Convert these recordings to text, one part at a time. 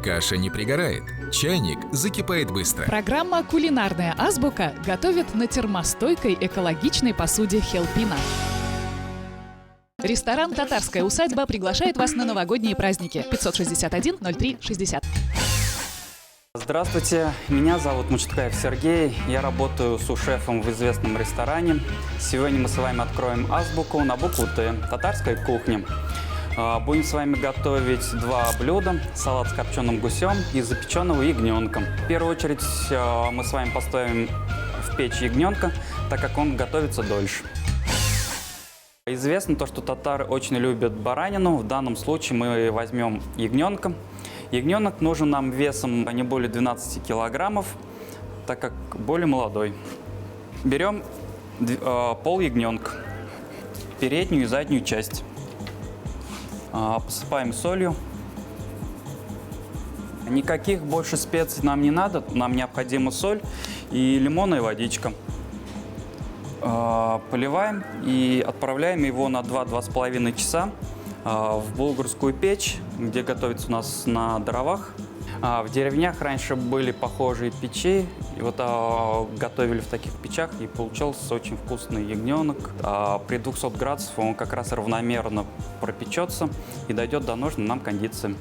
Каша не пригорает, чайник закипает быстро. Программа «Кулинарная азбука» готовит на термостойкой экологичной посуде Хелпина. Ресторан «Татарская усадьба» приглашает вас на новогодние праздники. 561-03-60. Здравствуйте, меня зовут Мучаткаев Сергей, я работаю су-шефом в известном ресторане. Сегодня мы с вами откроем азбуку на букву «Т» татарской кухни. Будем с вами готовить два блюда: салат с копченым гусем и запеченного ягненка. В первую очередь мы с вами поставим в печь ягненка, так как он готовится дольше. Известно то, что татары очень любят баранину. В данном случае мы возьмем ягненка. Ягненок нужен нам весом не более 12 килограммов, так как более молодой. Берем пол ягненка, переднюю и заднюю часть. Посыпаем солью. Никаких больше специй нам не надо. Нам необходима соль и лимонная водичка. Поливаем и отправляем его на 2-2,5 часа в булгарскую печь, где готовится у нас на дровах. В деревнях раньше были похожие печи, и вот готовили в таких печах, и получался очень вкусный ягненок. При 200 градусах он как раз равномерно пропечется и дойдет до нужной нам кондиции.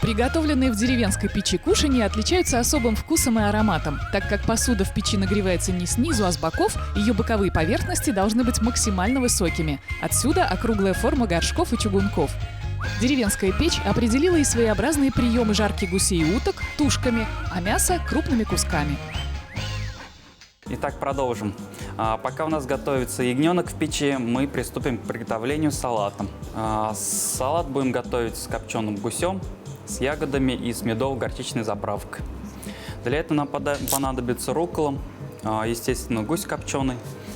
Приготовленные в деревенской печи кушанья отличаются особым вкусом и ароматом. Так как посуда в печи нагревается не снизу, а с боков, ее боковые поверхности должны быть максимально высокими. Отсюда округлая форма горшков и чугунков. Деревенская печь определила и своеобразные приемы жарки гусей и уток тушками, а мясо – крупными кусками. Итак, продолжим. Пока у нас готовится ягненок в печи, мы приступим к приготовлению салата. Салат будем готовить с копченым гусем, с ягодами и с медово-горчичной заправкой. Для этого нам понадобится руккола, естественно, гусь копченый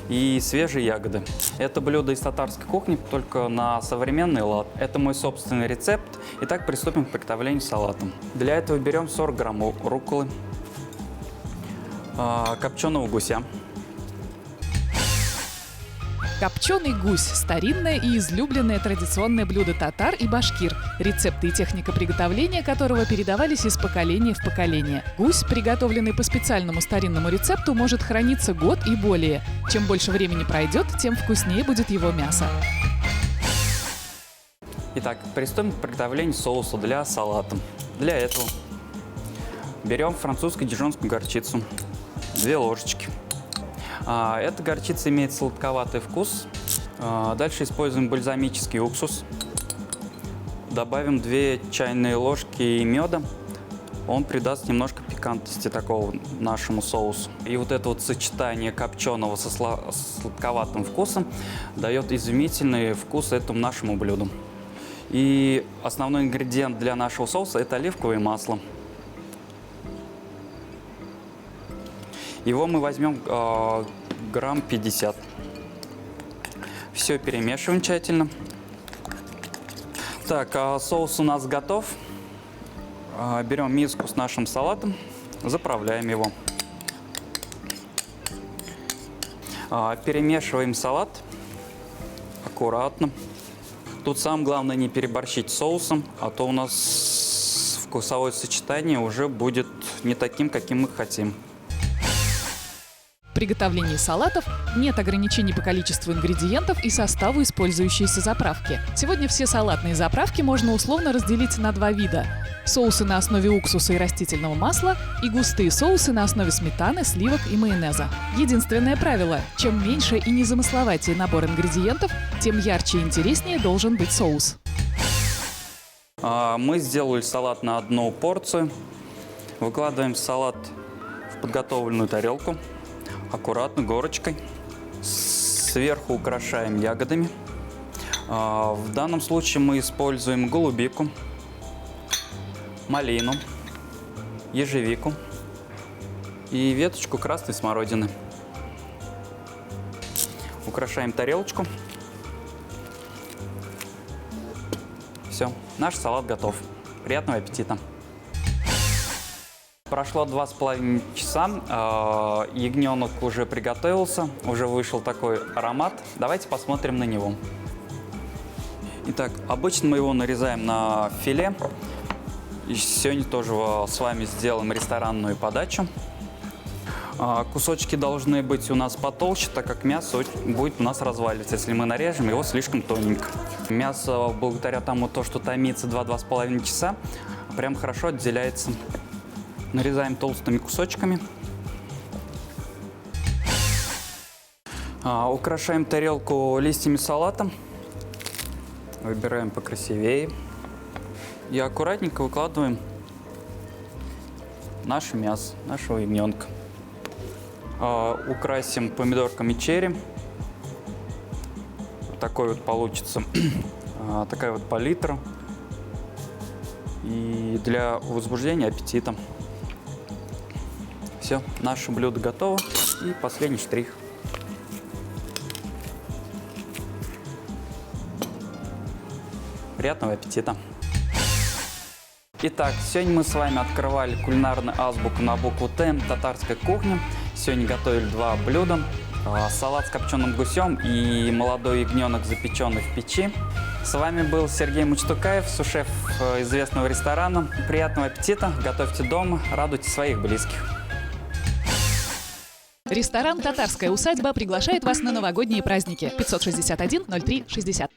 и свежие ягоды. Это блюдо из татарской кухни, только на современный лад. Это мой собственный рецепт. Итак, приступим к приготовлению салата. Для этого берем 40 грамм рукколы, копченого гуся. Копченый гусь – старинное и излюбленное традиционное блюдо татар и башкир, рецепты и техника приготовления которого передавались из поколения в поколение. Гусь, приготовленный по специальному старинному рецепту, может храниться год и более. Чем больше времени пройдет, тем вкуснее будет его мясо. Итак, приступим к приготовлению соуса для салата. Для этого берем французскую дижонскую горчицу, 2 ложечки. Эта горчица имеет сладковатый вкус. Дальше используем бальзамический уксус. Добавим 2 чайные ложки меда. Он придаст немножко пикантности такого нашему соусу. И вот это вот сочетание копченого со сладковатым вкусом дает изумительный вкус этому нашему блюду. И основной ингредиент для нашего соуса – это оливковое масло. Его мы возьмем грамм 50. Все перемешиваем тщательно. Так, соус у нас готов. Берем миску с нашим салатом, заправляем его. Перемешиваем салат аккуратно. Тут самое главное не переборщить с соусом, а то у нас вкусовое сочетание уже будет не таким, каким мы хотим. В приготовлении салатов нет ограничений по количеству ингредиентов и составу использующейся заправки. Сегодня все салатные заправки можно условно разделить на 2 вида. Соусы на основе уксуса и растительного масла и густые соусы на основе сметаны, сливок и майонеза. Единственное правило – чем меньше и незамысловатее набор ингредиентов, тем ярче и интереснее должен быть соус. Мы сделали салат на 1 порцию. Выкладываем салат в подготовленную тарелку. Аккуратно, горочкой. Сверху украшаем ягодами. В данном случае мы используем голубику, малину, ежевику и веточку красной смородины. украшаем тарелочку. Все, наш салат готов. Приятного аппетита! Прошло 2,5 часа, ягненок уже приготовился, уже вышел такой аромат. Давайте посмотрим на него. Итак, обычно мы его нарезаем на филе. И сегодня тоже с вами сделаем ресторанную подачу. Кусочки должны быть у нас потолще, так как мясо будет у нас разваливаться, если мы нарежем его слишком тоненько. Мясо, благодаря тому, что томится 2-2,5 часа, прям хорошо отделяется. Нарезаем толстыми кусочками. Украшаем тарелку листьями салата. Выбираем покрасивее. И аккуратненько выкладываем наше мясо, нашего ягненка. Украсим помидорками черри. Вот такой вот получится. Такая вот палитра. И для возбуждения аппетита. Все, наше блюдо готово. И последний штрих. Приятного аппетита! Итак, сегодня мы с вами открывали кулинарную азбуку на букву Т татарской кухни. Сегодня готовили два блюда. Салат с копченым гусем и молодой ягненок, запеченный в печи. С вами был Сергей Мучтукаев, сушеф известного ресторана. Приятного аппетита, готовьте дома, радуйте своих близких. Ресторан «Татарская усадьба» приглашает вас на новогодние праздники. 561-03-60.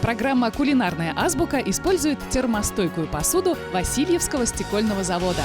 Программа «Кулинарная азбука» использует термостойкую посуду Васильевского стекольного завода.